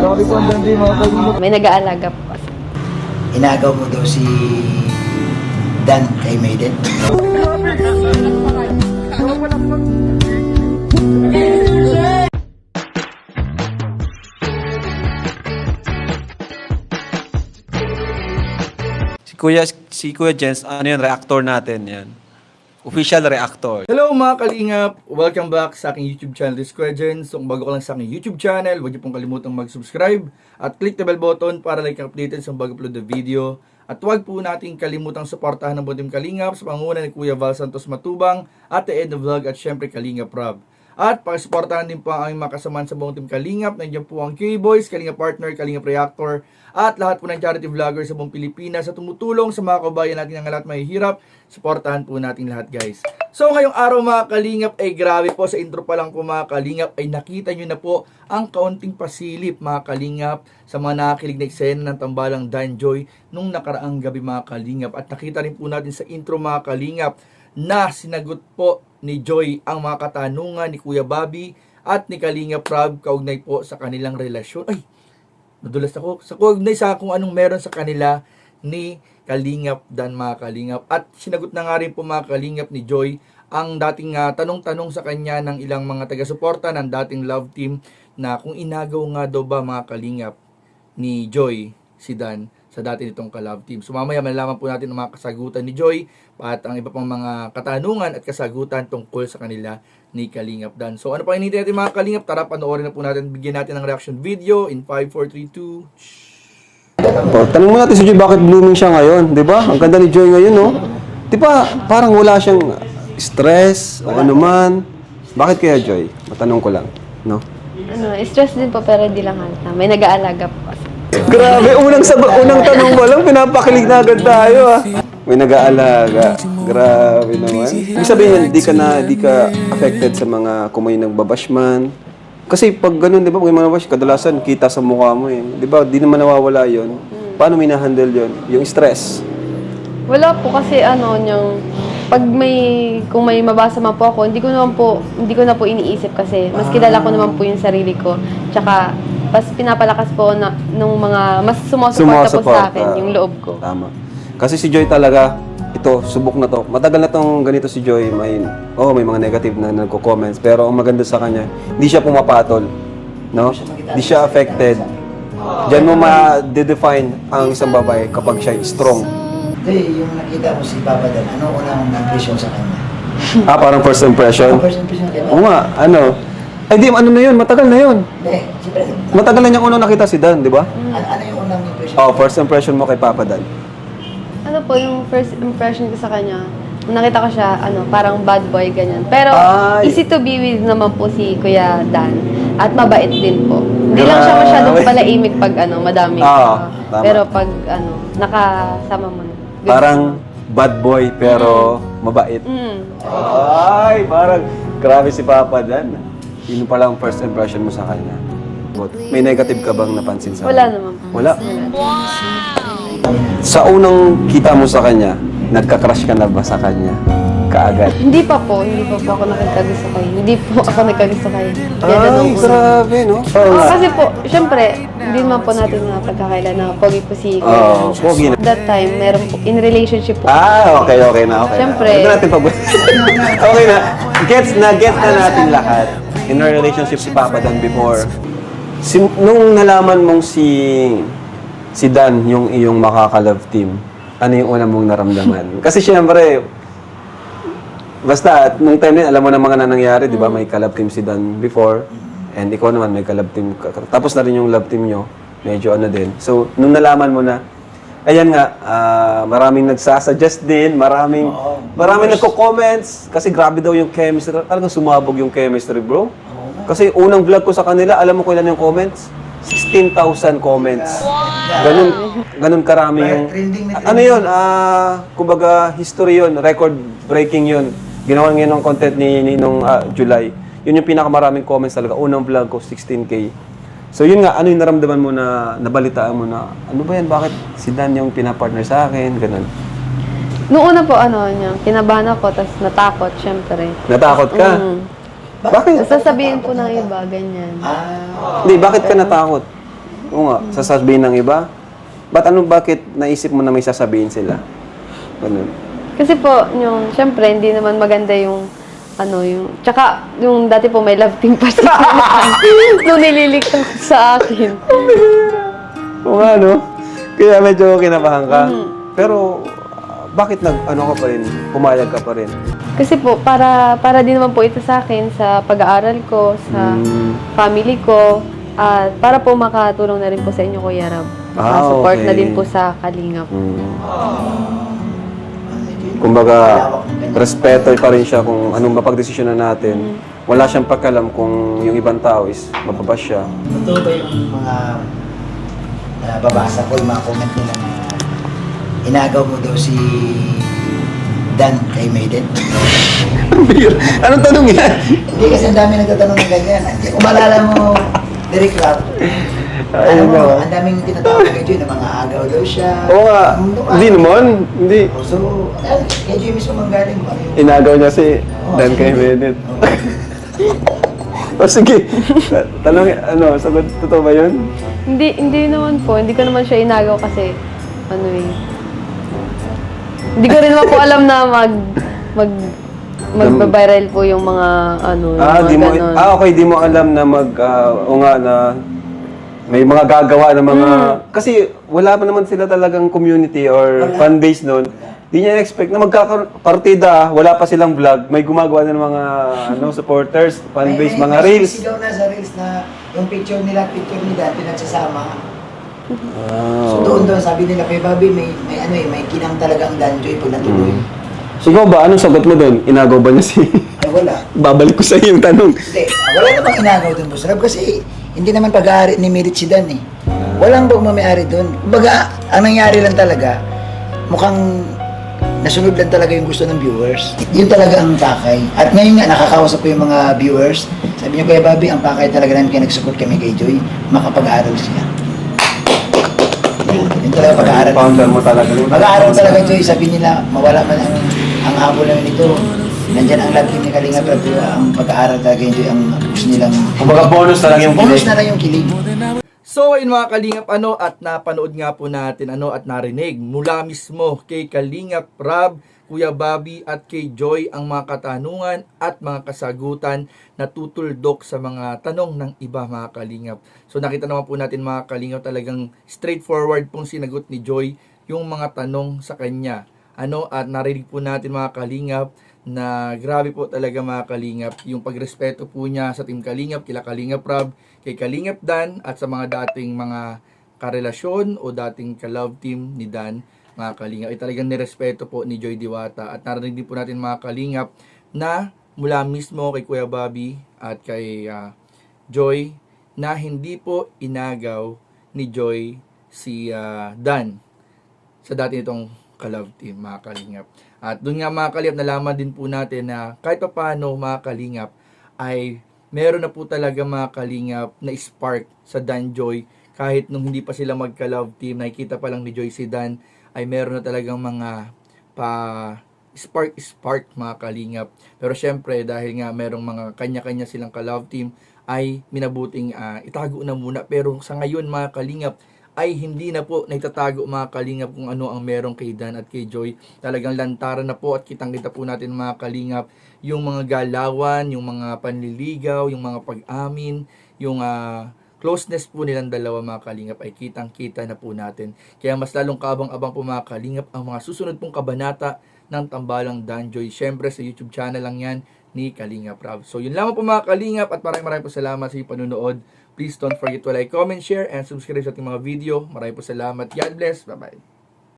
Sorry po, hindi mga kalingap. May nag-aalaga po kasi. Inagaw mo daw si Dan kay Maiden. Si Kuya Jens, ano yun, reactor natin yan. Official reactor. Hello mga kalingap! Welcome back sa aking YouTube channel, This Kuya Jens. So kung bago ka lang sa aking YouTube channel, huwag niyo pong kalimutang mag-subscribe at click the bell button para like updated sa bago upload na video. At huwag po nating kalimutang suportahan ng Butim Kalingap sa pangunguna ni Kuya Val Santos Matubang at The End of Vlog at syempre Kalingap Rob. At pakisuportahan din po ang aming mga kasamaan sa buong Team Kalingap. Nandiyan po ang K-Boys, Kalingap Partner, Kalingap Reactor, at lahat po ng charity vloggers sa buong Pilipinas sa tumutulong sa mga kabayan natin ng lahat mahihirap. Suportahan po natin lahat, guys. So ngayong araw mga Kalingap ay grabe po, sa intro pa lang po mga Kalingap ay nakita nyo na po ang kaunting pasilip mga Kalingap sa mga nakakilig na eksena ng tambalang Danjoy nung nakaraang gabi mga Kalingap. At nakita rin po natin sa intro mga Kalingap na sinagot po ni Joy ang mga katanungan ni Kuya Bobby at ni Kalingap Rob kaugnay po sa kanilang relasyon. Ay, nadulas ako. Sa kaugnay sa kung anong meron sa kanila ni Kalingap Dan mga Kalingap. At sinagot na nga rin po mga Kalingap ni Joy ang dating tanong-tanong sa kanya ng ilang mga taga-suporta ng dating love team na kung inagaw nga daw ba mga Kalingap ni Joy si Dan sa dati nitong ka-love team. So mamaya malalaman po natin ang mga kasagutan ni Joy at ang iba pang mga katanungan at kasagutan tungkol sa kanila ni Kalingap Dan. So ano pa hinihintay natin mga Kalingap? Tara, panoorin na po natin, bigyan natin ng reaction video in 5, 4, 3, 2. Oh, tanong mo natin si Joy bakit blooming siya ngayon, 'di ba? Ang ganda ni Joy ngayon, no? 'Di ba? Parang wala siyang stress o ano man. Bakit kaya Joy? Matanong ko lang, no? Stress din po pero di lang halata. May nag-aalaga po kasi. Grabe, unang tanong mo lang pinapakilig na agad tayo, ah. May nag-aalaga. Grabe naman. Ibig sabihin, di ka affected sa mga kumain ng babashman. Kasi pag ganun, di ba, pag may mga babash, kadalasan kita sa mukha mo eh. Di ba, di naman nawawala yon. Paano may na-handle yon? Yung stress. Wala po kasi yung kung may mabasa man po ako, hindi ko na po iniisip kasi mas kilala ko naman po yung sarili ko. Tsaka pas pinapalakas po nung mga mas sumusuporta po sa akin yung loob ko. Tama. Kasi si Joy talaga, ito, subok na to. Matagal na tong ganito si Joy. May mga negative na nagko-comments. Pero ang maganda sa kanya, hindi siya pumapatol. No? Hindi siya affected. Diyan mo ma-define ang isang babae kapag siya strong. Hindi, yung nakita mo si Papa Dan, ano unang impression sa kanya? Parang first impression? First impression, di ba? Oo nga, Ay, di, ano na yun? Matagal na yun. Hindi, siyempre. Matagal na niyang unang nakita si Dan, di ba? Ano yung unang impression? First impression mo kay Papa Dan. Ano po yung first impression ko sa kanya? Nung nakita ko siya, parang bad boy, ganyan. Pero easy to be with naman po si Kuya Dan. At mabait din po. Hindi lang siya masyadong palaimik pag madaming. Tama. Pero pag nakasama mo na. Parang bad boy pero mabait. Ay, parang grabe si Papa Dan. Yun pala ang first impression mo sa kanya. May negative ka bang napansin sa Wala kanya? naman po. Wala? Sa unang kita mo sa kanya, nagka-crush ka na ba sa kanya? Kaagad? Hindi pa po ako nakikagusto kayo. Hindi po ako nagkagusto kayo. Ay, grabe, no? Kasi po, syempre, hindi naman po natin pagkakailan na pogi po si Kuya. Pogi na. That time, meron po, in relationship po. Okay na. Syempre. Hindi natin okay na. Gets na natin lahat. In a relationship si Papa Dan before. Nung nalaman mong si Dan yung iyong makaka-love team, ano yung una mong naramdaman? Kasi syempre, basta, nung time na alam mo na mga nangyari, di ba? May ka-love team si Dan before, and ikaw naman may ka-love team. Tapos na rin yung love team nyo, medyo din. So, nung nalaman mo na, ayan nga, maraming nagsasuggest din, maraming nagko-comments, kasi grabe daw yung chemistry. Talagang sumabog yung chemistry, bro. Kasi unang vlog ko sa kanila, alam mo kung ilan yung comments? 16,000 comments. Ganun karami yung... Ano yun? Kumbaga, history yun, record-breaking yun. Ginawa ngayon ng content ni nung July. Yun yung pinakamaraming comments talaga. Unang vlog ko, 16K. So yun nga, ano yung naramdaman mo na nabalitaan mo na, ano ba yan, bakit si Dan yung pinapartner sa akin, ganun. Noong una po, kinabahan ako, tapos natakot, syempre. Natakot ka? Bakit? Sasabihin po ng iba, ganyan. Hindi, bakit ka natakot? Oo nga, sasabihin ng iba. Bakit naisip mo na may sasabihin sila? Ganun. Kasi po, yung, syempre, hindi naman maganda yung, tsaka, yung dati po may love team pa siya. Nung nililik sa akin. Oo nga, no? Kaya medyo kinabahan ka. Pero, bakit ka pa rin? Pumayag ka pa rin? Kasi po, para din naman po ito sa akin, sa pag-aaral ko, sa family ko, at para po makatulong na rin po sa inyo, Kuya Rab. Support na okay. din po sa Kalingap. Kumbaga, respeto pa rin siya kung anong mapagdesisyonan natin. Wala siyang pakialam kung yung ibang tao is mababas siya. Totoo ba yung mga babasa ko, yung mga comment nila na inagaw mo daw si Dan kay Maiden? Anong tanong yan? Hindi kasi ang dami nagtatanong ng ganyan. Kung malala mo, Derek Rap, alam mo, ang daming tinatawag kay Joy na mga agaw daw siya. Oo nga. Hindi naman. Hindi. So, kay Joy mismo manggaling mo. Inagaw niya si Dan kay Bennett. O sige. Tanong, sagot, totoo ba yun? Hindi naman po. Hindi ko naman siya inagaw kasi, hindi ko rin naman po alam na magbabiral po yung mga, yung mga ganon. Okay, di mo alam na na may mga gagawa ng mga... Kasi wala pa naman sila talagang community or fan base noon. Di niya expect na magkakapartida, wala pa silang vlog, may gumagawa na ng mga supporters, fan base, mga reels. May daw na sa reels na yung picture ni Dan, pinagsasama. So doon sabi nila kay Bobby, may kinang talaga ang Danjoy pag natuloy. So ikaw ba, anong sagot mo doon? Inagaw ba niya si... Ay wala. Babalik ko sa iyo yung tanong. Hindi, wala namang inagaw doon, Boss Rab, kasi hindi naman pag-aari ni Merit si Dan eh. Walang pagmamayari doon. Kumbaga, ang nangyari lang talaga, mukhang nasunod lang talaga yung gusto ng viewers. Yun talaga ang pakay. At ngayon nga, nakakausap ko yung mga viewers. Sabi niyo, Kuya Bobby, ang pakay talaga namin kaya nag-support kami kay Joy, makapag-aaral siya. Yun talaga pag-aaral. Founder mo talaga. Pag-aaral talaga, Joy, sabi nila, mawala man ang habol namin ito. Nandyan ang love team ni Kalinga, pero ang pag-aaral talaga yun, Joy, ang gusto nilang... Kumbaga bonus na lang yung Bonus na lang yung kilig. So, ayun mga Kalingap, at napanood nga po natin, at narinig mula mismo kay Kalingap Rab, Kuya Bobby at kay Joy ang mga katanungan at mga kasagutan na tutuldok sa mga tanong ng iba mga Kalingap. So, nakita naman po natin mga Kalingap, talagang straightforward pong sinagot ni Joy yung mga tanong sa kanya. At narinig po natin mga Kalingap na grabe po talaga mga Kalingap yung pagrespeto po niya sa Team Kalingap, kila Kalingap Rab, kay Kalingap Dan at sa mga dating mga karelasyon o dating ka-love team ni Dan mga Kalingap. Ay talagang nirespeto po ni Joy Diwata at narinig din po natin mga Kalingap na mula mismo kay Kuya Bobby at kay Joy na hindi po inagaw ni Joy si Dan sa dati nitong ka-love team mga Kalingap. At doon nga mga Kalingap, nalaman din po natin na kahit pa paano mga Kalingap ay meron na po talaga mga Kalingap na spark sa Dan Joy. Kahit nung hindi pa sila magka-love team, nakikita pa lang ni Joy si Dan ay meron na talagang mga spark mga Kalingap. Pero syempre dahil nga merong mga kanya-kanya silang ka-love team ay minabuting itago na muna. Pero sa ngayon mga Kalingap ay hindi na po naitatago mga Kalingap kung ano ang meron kay Dan at kay Joy. Talagang lantaran na po at kitang-kita po natin mga Kalingap yung mga galawan, yung mga panliligaw, yung mga pag-amin, yung closeness po nilang dalawa mga Kalingap ay kitang-kita na po natin. Kaya mas lalong kaabang-abang po mga Kalingap ang mga susunod pong kabanata ng Tambalang Dan Joy. Syempre sa YouTube channel lang yan ni Kalingap Rab. So yun lamang po mga Kalingap at maraming po salamat sa inyong panunood. Please don't forget to like, comment, share, and subscribe sa ating mga video. Maraming po salamat. God bless. Bye-bye.